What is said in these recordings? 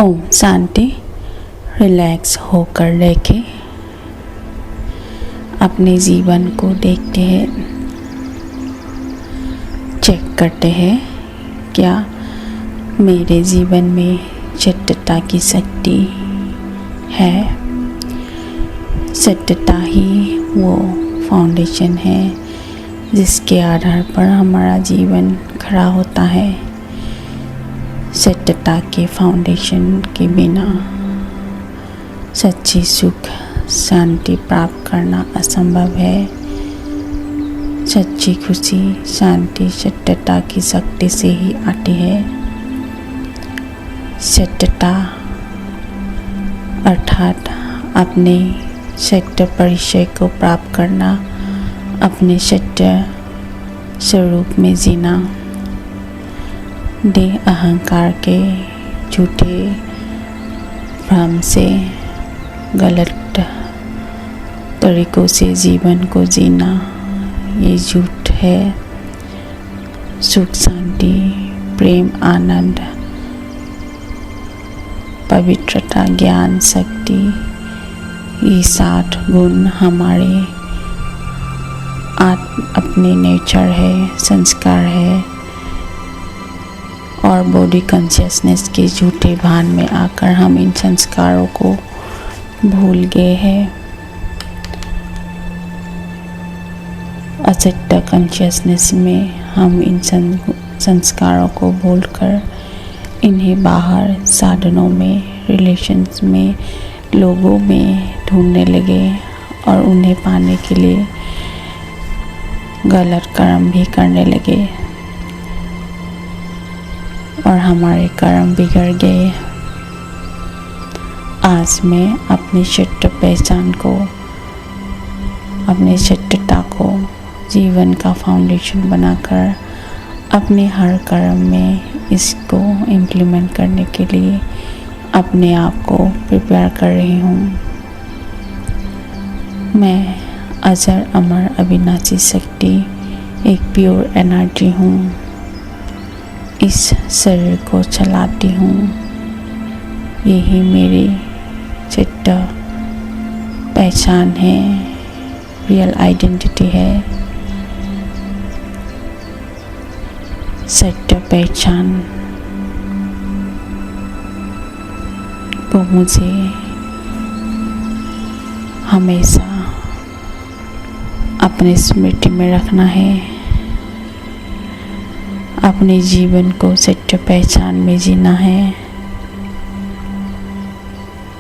Om Shanti. Relax होकर देखें, अपने जीवन को देखते हैं, चेक करते हैं क्या मेरे जीवन में सत्यता की शक्ति है। सत्यता ही वो फाउंडेशन है जिसके आधार पर हमारा जीवन खड़ा होता है। सत्यता के फाउंडेशन के बिना सच्ची सुख शांति प्राप्त करना असंभव है। सच्ची खुशी शांति सत्यता की शक्ति से ही आती है। सत्यता अर्थात अपने सत्य परिचय को प्राप्त करना, अपने सत्य स्वरूप में जीना, देह अहंकार के झूठे भ्रम से गलत तरीकों से जीवन को जीना, ये झूठ है। सुख शांति प्रेम आनंद पवित्रता ज्ञान शक्ति ये 7 गुण हमारे अपने नेचर है, संस्कार है। और बॉडी कॉन्शियसनेस के झूठे भान में आकर हम इन संस्कारों को भूल गए हैं। असत्य कॉन्शियसनेस में हम इन संस्कारों को भूलकर इन्हें बाहर साधनों में, रिलेशंस में, लोगों में ढूंढने लगे और उन्हें पाने के लिए गलत कर्म भी करने लगे और हमारे कर्म बिगड़ गए। आज मैं अपनी सत्य पहचान को, अपनी सत्यता को जीवन का फाउंडेशन बनाकर अपने हर कर्म में इसको इम्प्लीमेंट करने के लिए अपने आप को प्रिपेयर कर रही हूँ। मैं अजर अमर अविनाशी शक्ति एक प्योर एनर्जी हूँ। इस शरीर को चलाती हूँ। यही मेरी सत्य पहचान है, रियल आइडेंटिटी है। सत्य पहचान को मुझे हमेशा अपनी स्मृति में रखना है। अपने जीवन को सत्य पहचान में जीना है।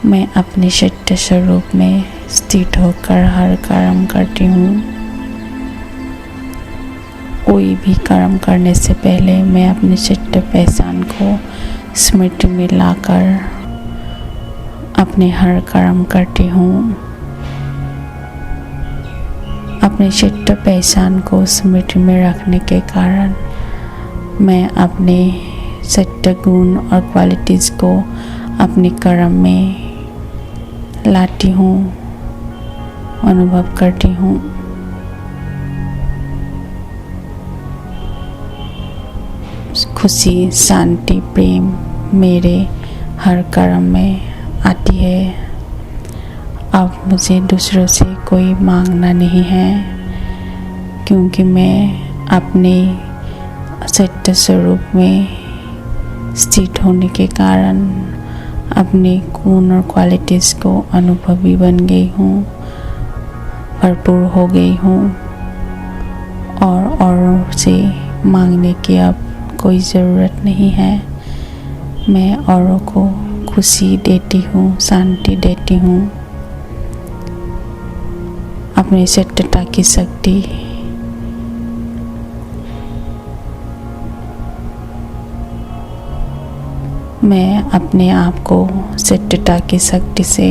मैं अपने सत्य स्वरूप में स्थित होकर हर कर्म करती हूँ। कोई भी कर्म करने से पहले मैं अपनी सत्य पहचान को स्मृति में लाकर अपने हर कर्म करती हूँ। अपनी सत्य पहचान को स्मृति में रखने के कारण मैं अपने सत्य गुण और क्वालिटीज़ को अपने कर्म में लाती हूँ, अनुभव करती हूँ। खुशी शांति प्रेम मेरे हर कर्म में आती है। अब मुझे दूसरों से कोई मांगना नहीं है, क्योंकि मैं अपने सत्य स्वरूप में स्थित होने के कारण अपने गुण और क्वालिटीज़ को अनुभवी बन गई हूँ, भरपूर हो गई हूँ और औरों से मांगने की अब कोई ज़रूरत नहीं है। मैं औरों को खुशी देती हूँ, शांति देती हूँ। अपनी सत्यता की शक्ति मैं अपने आप को सत्यता की शक्ति से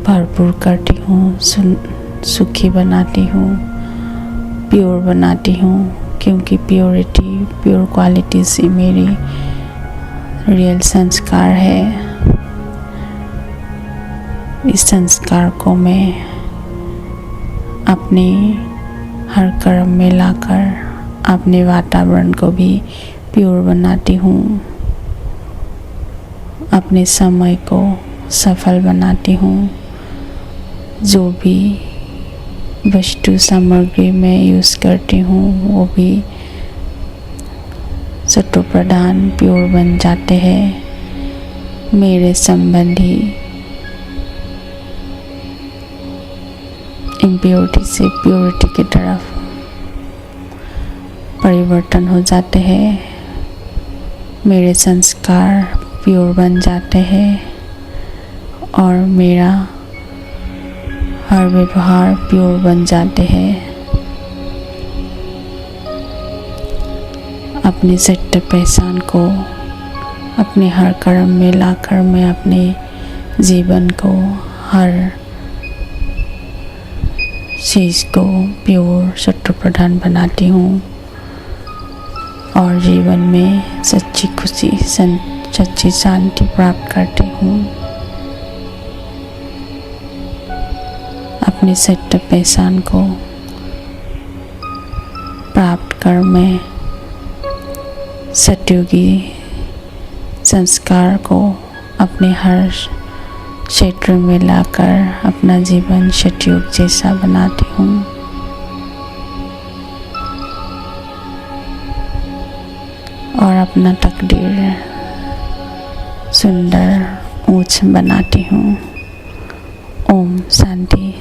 भरपूर करती हूँ, सुखी बनाती हूँ, प्योर बनाती हूँ, क्योंकि प्योरिटी प्योर क्वालिटीज़ ही मेरी रियल संस्कार है। इस संस्कार को मैं अपने हर कर्म में लाकर अपने वातावरण को भी प्योर बनाती हूँ। अपने समय को सफल बनाती हूँ। जो भी वस्तु सामग्री मैं यूज़ करती हूँ वो भी सत्व प्रधान प्योर बन जाते हैं। मेरे संबंधी इम्प्योरिटी से प्योरिटी की तरफ परिवर्तन हो जाते हैं। मेरे संस्कार प्योर बन जाते हैं और मेरा हर व्यवहार प्योर बन जाते हैं। अपनी सत्य पहचान को अपने हर कर्म में लाकर मैं अपने जीवन को हर चीज़ को प्योर सत्व प्रधान बनाती हूँ और जीवन में सच्ची खुशी सच्ची शांति प्राप्त करती हूँ। अपनी सत्य पहचान को प्राप्त कर मैं सतयुगी संस्कार को अपने हर क्षेत्र में लाकर अपना जीवन सतयुग जैसा बनाती हूँ और अपना तकदीर सुंदर ऊंच बनाती हूँ। ओम शांति।